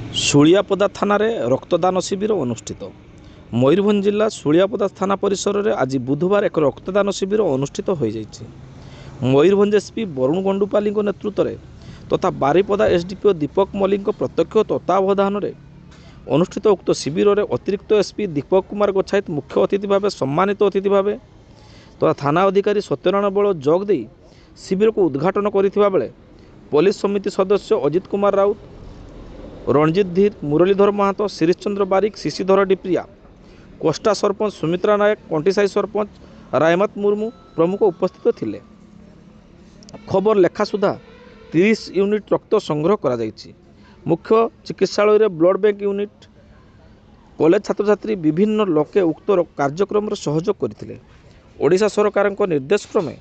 ଶୁଳିଆପଦା ଥାନାରେ ରକ୍ତଦାନ ଶିବିର ଅନୁଷ୍ଠିତ। ମୟୂରଭଞ୍ଜ ଜିଲ୍ଲା ଶୁଳିଆପଦା ଥାନା ପରିସରରେ ଆଜି ବୁଧବାର ଏକ ରକ୍ତଦାନ ଶିବିର ଅନୁଷ୍ଠିତ ହୋଇଯାଇଛି। ମୟୂରଭଞ୍ଜ ଏସ୍ପି ବରୁଣ ଗଣ୍ଡୁପାଲିଙ୍କ ନେତୃତ୍ୱରେ ତଥା ବାରିପଦା ଏସ୍ଡିପିଓ ଦୀପକ ମଲ୍ଲିକଙ୍କ ପ୍ରତ୍ୟକ୍ଷ ତତ୍ତ୍ୱାବଧାନରେ ଅନୁଷ୍ଠିତ ଉକ୍ତ ଶିବିରରେ ଅତିରିକ୍ତ ଏସ୍ପି ଦୀପକ କୁମାର ଗୋଚ୍ଛାଇତ ମୁଖ୍ୟ ଅତିଥି ଭାବେ ସମ୍ମାନିତ ଅତିଥି ଭାବେ ତଥା ଥାନା ଅଧିକାରୀ ସତ୍ୟନାରାୟଣ ବଳ ଯୋଗ ଦେଇ ଶିବିରକୁ ଉଦ୍ଘାଟନ କରିଥିବା ବେଳେ ପୋଲିସ ସମିତି ସଦସ୍ୟ ଅଜିତ କୁମାର ରାଉତ, রণজিৎ ধীর, মুরলীধর মাহাতো, শিরিশচন্দ্র বারিক, শিশিধর ডিপ্রিয়া, কোষ্টা सरपंच सुमित्रा नायक, कंटीसाई सरपंच रायमत मुर्मू प्रमुख उपस्थित थिले। खबर लेखा सुधा 30 यूनिट रक्त संग्रह करा जायछि। मुख्य चिकित्सालय ब्लड बैंक यूनिट, कॉलेज छात्र छात्री विभिन्न लोके उक्त कार्यक्रम सहयोग करथिले। ओडिशा सरकार निर्देश क्रमे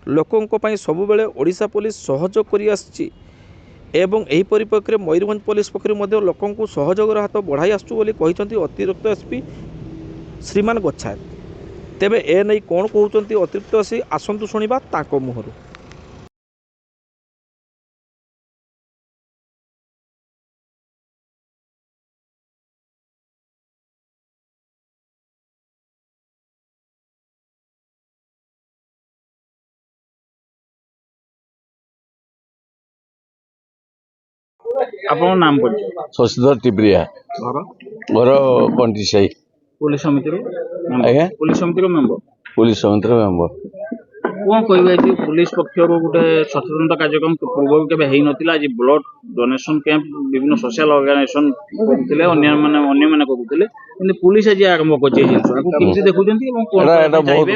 लोकों पई सबुबेले ओडिशा पुलिस सहयोग करि आछि एवं यही परिप्रेक्षी में मयूरभंज पुलिस पक्ष लोक सहयोग हाथ बढ़ाई आसुँच अतिरिक्त एसपी श्रीमान गोच्छायत। तेबे ए नहीं कौन कहते अतिरिक्त एसपी आसतु शुणा ताक मुहर। आपन नाम पड़ शशिधर टिप्रिया घर कंटीसाई पुलिस समिति आज्ञा पुलिस समिति मेंबर पुलिस समिति मेम्बर कौन कह पुलिस पक्षर गोटे सचेतनता कार्यक्रम पूर्व के आज ब्लड डोनेशन कैंप विभिन्न सोशल ऑर्गेनाइजेशन करते अन्य पुलिस आज आरंभ कर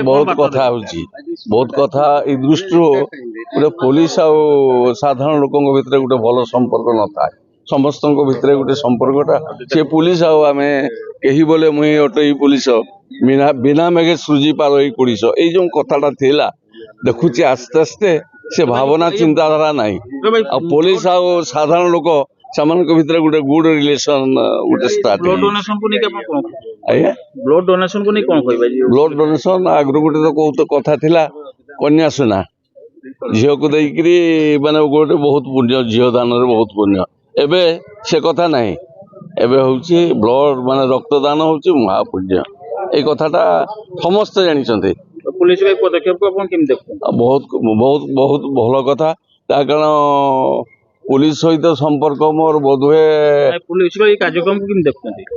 बहुत कथा बहुत कथा दृष्टि गोटे पुलिस आ साधारण लोक भितर गोटे भल संपर्क न था समस्त भितर गोटे संपर्कटा सी पुलिस आम कही बोले मुई अटई पुलिस बिना मेघे सृजी पार पुलिस ये जो कथाटा थिला देखुची आस्ते आस्ते से भावना चिंताधारा नहीं पुलिस आ साधारण लोक भीतर गोटे गुड रिलेशन गोटे स्टार्ट ब्लड डोनेशन को नहीं ब्लड डोनेशन को नहीं कौन कह ब्लड डोनेशन आगु गोटे तो कौत कथा थिला कन्या सुना झील को देकरी माने गोटे बहुत पुण्य झील दान बहुत पुण्य एबे से कथा नहीं एबे होची ब्लड माने रक्तदान होची महापुण्य ए कथाटा समस्त जानी पुलिस पदक्षेप को बहुत बहुत बहुत भल कथा कारण पुलिस सहित संपर्क मोर बोधे पुलिस कार्यक्रम को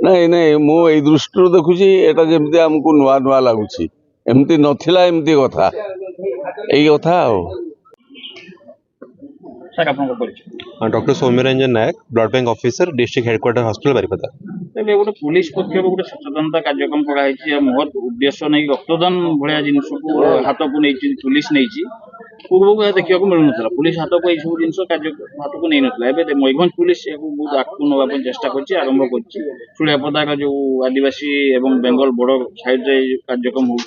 नहीं नहीं मु दृष्टि देखुची एटा जेमती हमको नुआ नुआ लगुची एमती नथिला एमती कथा यही कथा doctor Soumyaranjan Nayak blood bank officer district headquarter hospital Baripada. गोटे पुलिस पक्ष गोटे सचेतनता कार्यक्रम कराई महत उद्देश्य नहीं रक्तदान भाया जिन को हाथ को नहीं पुलिस नहीं पूर्व देखा मिलूना पुलिस हाथ को यू जिन हाथ को नहीं नाला मयूरभंज पुलिस बहुत आगू नापी चेष्टा करंभ कर जो आदिवासी एवं बेंगल बॉर्डर साइड कार्यक्रम हो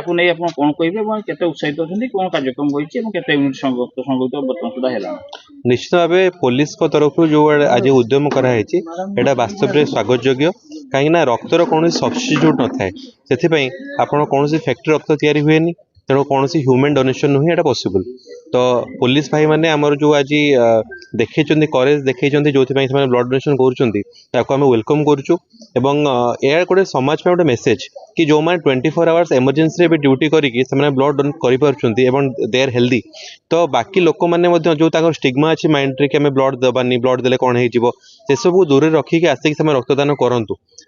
नहीं आप कौन कहे केते उत्साहित होती कौन कार्यक्रम होते यूनिट संगठित बर्तमान सुधा है निश्चित भाव पुलिस तरफ जो आज उद्यम कराई एटा वास्तव में स्वागत योग्य कहीं रक्तर कौन सब्स्टिट्यूट न थाए से आप कौन फैक्ट्री रक्त तैयारी हुए तेणु कौन ह्यूमन डोनेशन नुहे एटा पॉसिबल तो पुलिस भाई मैंने आमर जो आज देखते करेज देखते जो ब्लड डोनेशन करें वेलकम करुँ यह गोटे समाज में गोटे मेसेज कि जो मैंने 24 आवर्स इमरजेंसी भी ड्यूटी करके ब्लड डोनेट कर दे आर हेल्दी तो बाकी लोक मैंने जो स्टिग्मा अच्छी माइंड कि ब्लड देवानी ब्लड देले कौन हो सब दूर रखिक आसिक रक्तदान करूँ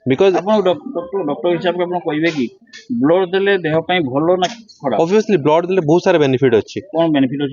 बिकज डॉक्टर हिसाब से कहे कि ब्लड देले देह भल ना खराब ऑब्वियसली ब्लड देले बहुत सारा बेनिफिट अच्छी कौन बेनिफिट अच्छी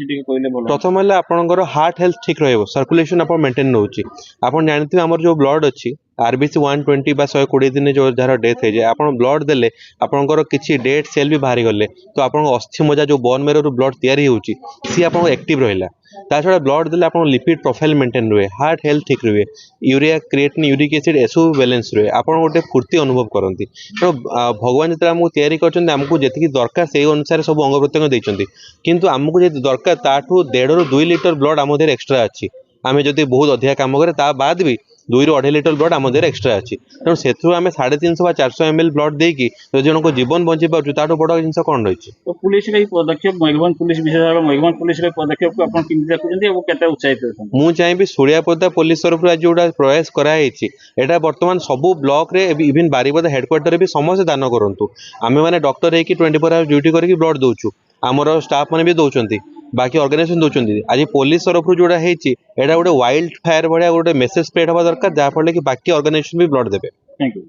प्रथम है आपंकर हार्ट हेल्थ ठीक रही सर्कुलेशन आप मेंटेन रोचे आप जानते आम जो ब्लड अच्छी आरबीसी 120 बा 120 दिन जो जार डेथ हो जाए आप ब्लड देले आपंकर किसी डेड सेल भी बाहरी गले तो आप अस्थि मजा जो बोन मेरो ब्लड तैयारी होची सी आप एक्टिव रहा ता छड़ा ब्लड देले आप लिपिड प्रोफाइल मेंटेन रुए हार्ट हेल्थ ठीक रुए यूरिया क्रिएटिन यूरिक एसिड एसबू बैलेंस रुए आप गोटे फूर्ति अनुभव करती तेणु भगवान जो आमको तैयारी करमको जी दरकार से अनुसार सब अंग प्रत्यंग देते किंतु आमको जो दरकार ताठू 1.5 ରୁ 2 लीटर ब्लड आम देह एक्सट्रा अच्छी आम जब बहुत अधिका कम करे ता बाद भी 2 ରୁ 2.5 লিଟର ବ୍ଲଡ୍ ଆମ ଦେହରେ ଏକ୍ସଟ୍ରା ଅଛି। ତେଣୁ ସେଥିରୁ ଆମେ 350 ବା 400 ml ବ୍ଲଡ୍ ଦେଇକି ଯଦି ଜଣଙ୍କ ଜୀବନ ବଞ୍ଚେଇ ପାରୁଛୁ ତାଠୁ ବଡ଼ ଜିନିଷ କ'ଣ ରହିଛି। ତ ପୁଲିସର ଏଇ ପଦକ୍ଷେପ ମୟୂରଭଞ୍ଜ ପୁଲିସ ବିଶେଷ ଭାବେ ମୟୂରଭଞ୍ଜ ପୁଲିସର ଏଇ ପଦକ୍ଷେପକୁ ଆପଣ କେମିତି ଦେଖୁଛନ୍ତି ଏବଂ କେତେ ଉତ୍ସାହିତ ଅଛନ୍ତି? ମୁଁ ଚାହିଁବି ସୁଳିଆପଦା ପୋଲିସ ତରଫରୁ ଆଜି ଯୋଉଟା ପ୍ରୟାସ କରାଯାଇଛି ଏଇଟା ବର୍ତ୍ତମାନ ସବୁ ବ୍ଲକରେ ଇଭିନ୍ ବାରିପଦା ହେଡକ୍ୱାର୍ଟରରେ ବି ସମସ୍ତେ ଦାନ କରନ୍ତୁ। ଆମେମାନେ ଡକ୍ଟର ହେଇକି 24 ଆୱାର ଡ୍ୟୁଟି କରିକି ବ୍ଲଡ୍ ଦଉଛୁ, ଆମର ଷ୍ଟାଫ୍ ମାନେ ବି ଦଉଛନ୍ତି, ବାକି ଅର୍ଗାନାଇଜେସନ ଦଉଛନ୍ତି। ଆଜି ପୋଲିସ ତରଫରୁ ଯୋଉଟା ହେଇଛି ଏଇଟା ଗୋଟେ ୱାଇଲ୍ଡ ଫାୟାର ଭଳିଆ ଗୋଟେ ମେସେଜ ସ୍ପ୍ରେଡ୍ ହବା ଦରକାର, ଯାହାଫଳରେ କି ବାକି ଅର୍ଗାନାଇଜେସନ ବି ବ୍ଲଡ୍ ଦେବେ। Thank you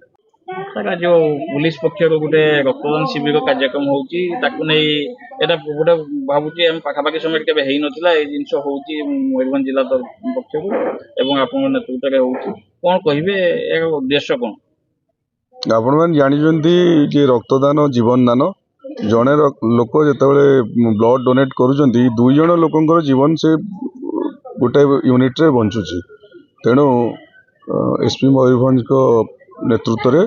sir. ଯୋଉ ପୁଲିସ ପକ୍ଷରୁ ଗୋଟେ ରକ୍ତଦାନ ଶିବିର କାର୍ଯ୍ୟକ୍ରମ ହଉଛି ତାକୁ ନେଇ ଏଇଟା ଗୋଟେ ଭାବୁଛି ଆମେ ପାଖାପାଖି ସମୟରେ କେବେ ହେଇନଥିଲା, ଏଇ ଜିନିଷ ହଉଛି ମୟୂରଭଞ୍ଜ ଜିଲ୍ଲା ପକ୍ଷରୁ ଏବଂ ଆପଣଙ୍କ ନେତୃତ୍ୱରେ ହଉଛି। କ'ଣ କହିବେ, ଏହାର ଉଦ୍ଦେଶ୍ୟ କ'ଣ? ଆପଣମାନେ ଜାଣିଛନ୍ତି ଯେ ରକ୍ତଦାନ ଜୀବନ ଦାନ। ଜଣେ ଲୋକ ଯେତେବେଳେ ବ୍ଲଡ ଡୋନେଟ୍ କରୁଛନ୍ତି 2 ଜଣ ଲୋକଙ୍କର ଜୀବନ ସେ ଗୋଟେ ୟୁନିଟ୍ରେ ବଞ୍ଚୁଛି। ତେଣୁ ଏସ୍ପି ମୟୂରଭଞ୍ଜଙ୍କ ନେତୃତ୍ୱରେ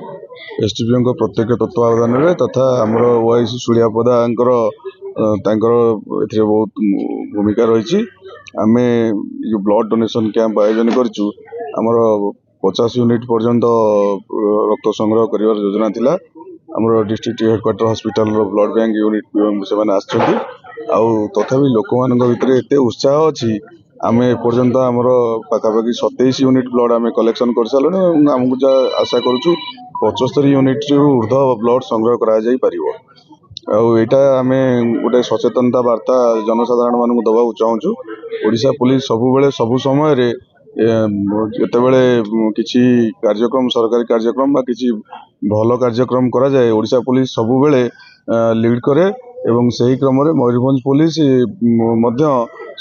ଏସ୍ଡିପିଓଙ୍କ ପ୍ରତ୍ୟକ୍ଷ ତତ୍ତ୍ୱାବଧାନରେ ତଥା ଆମର ଓଆଇସି ସୁଳିଆପଦାଙ୍କର ତାଙ୍କର ଏଥିରେ ବହୁତ ଭୂମିକା ରହିଛି। ଆମେ ଯେଉଁ ବ୍ଲଡ୍ ଡୋନେସନ୍ କ୍ୟାମ୍ପ ଆୟୋଜନ କରିଛୁ, ଆମର 50 ୟୁନିଟ୍ ପର୍ଯ୍ୟନ୍ତ ରକ୍ତ ସଂଗ୍ରହ କରିବାର ଯୋଜନା ଥିଲା। ଆମର ଡିଷ୍ଟ୍ରିକ୍ଟ ହେଡକ୍ୱାର୍ଟର ହସ୍ପିଟାଲର ବ୍ଲଡ୍ ବ୍ୟାଙ୍କ ୟୁନିଟ୍ ସେମାନେ ଆସିଛନ୍ତି। ଆଉ ତଥାପି ଲୋକମାନଙ୍କ ଭିତରେ ଏତେ ଉତ୍ସାହ ଅଛି, ଆମେ ଏପର୍ଯ୍ୟନ୍ତ ଆମର ପାଖାପାଖି 27 ୟୁନିଟ୍ ବ୍ଲଡ୍ ଆମେ କଲେକ୍ସନ୍ କରିସାରିଲୁଣି ଏବଂ ଆମକୁ ଯାହା ଆଶା କରୁଛୁ 75 ୟୁନିଟ୍ରୁ ଉର୍ଦ୍ଧ୍ୱ ବ୍ଲଡ୍ ସଂଗ୍ରହ କରାଯାଇପାରିବ। ଆଉ ଏଇଟା ଆମେ ଗୋଟେ ସଚେତନତା ବାର୍ତ୍ତା ଜନସାଧାରଣ ମାନଙ୍କୁ ଦେବାକୁ ଚାହୁଁଛୁ। ଓଡ଼ିଶା ପୁଲିସ ସବୁବେଳେ ସବୁ ସମୟରେ ଯେତେବେଳେ କିଛି କାର୍ଯ୍ୟକ୍ରମ ସରକାରୀ କାର୍ଯ୍ୟକ୍ରମ ବା କିଛି ଭଲ କାର୍ଯ୍ୟକ୍ରମ କରାଯାଏ, ଓଡ଼ିଶା ପୁଲିସ ସବୁବେଳେ ଲିଡ୍ କରେ ଏବଂ ସେହି କ୍ରମରେ ମୟୂରଭଞ୍ଜ ପୁଲିସ ମଧ୍ୟ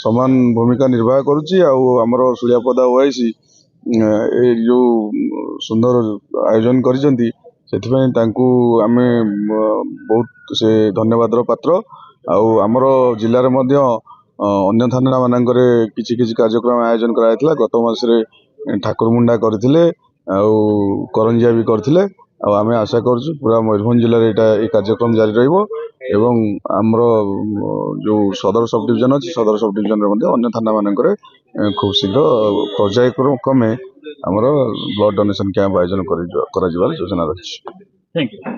ସମାନ ଭୂମିକା ନିର୍ବାହ କରୁଛି। ଆଉ ଆମର ସୁଳିଆପଦା ଓଆଇସି ଏ ଯେଉଁ ସୁନ୍ଦର ଆୟୋଜନ କରିଛନ୍ତି ସେଥିପାଇଁ ତାଙ୍କୁ ଆମେ ବହୁତ ସେ ଧନ୍ୟବାଦର ପାତ୍ର। ଆଉ ଆମର ଜିଲ୍ଲାରେ ମଧ୍ୟ ଅନ୍ୟ ଥାନା ମାନଙ୍କରେ କିଛି କିଛି କାର୍ଯ୍ୟକ୍ରମ ଆୟୋଜନ କରାଯାଇଥିଲା। ଗତ ମାସରେ ଠାକୁରମୁଣ୍ଡା କରିଥିଲେ, ଆଉ କରଞ୍ଜିଆ ବି କରିଥିଲେ। ଆଉ ଆମେ ଆଶା କରୁଛୁ ପୁରା ମୟୂରଭଞ୍ଜ ଜିଲ୍ଲାରେ ଏଇ କାର୍ଯ୍ୟକ୍ରମ ଜାରି ରହିବ ଏବଂ ଆମର ଯେଉଁ ସଦର ସବ୍ ଡିଭିଜନ ଅଛି, ସଦର ସବ୍ ଡିଭିଜନରେ ମଧ୍ୟ ଅନ୍ୟ ଥାନା ମାନଙ୍କରେ ଖୁବ୍ ଶୀଘ୍ର ପର୍ଯ୍ୟାୟକ୍ରମେ ଆମର ବ୍ଲଡ୍ ଡୋନେସନ୍ କ୍ୟାମ୍ପ ଆୟୋଜନ କରାଯିବାର ଯୋଜନା ରହିଛି। Thank you.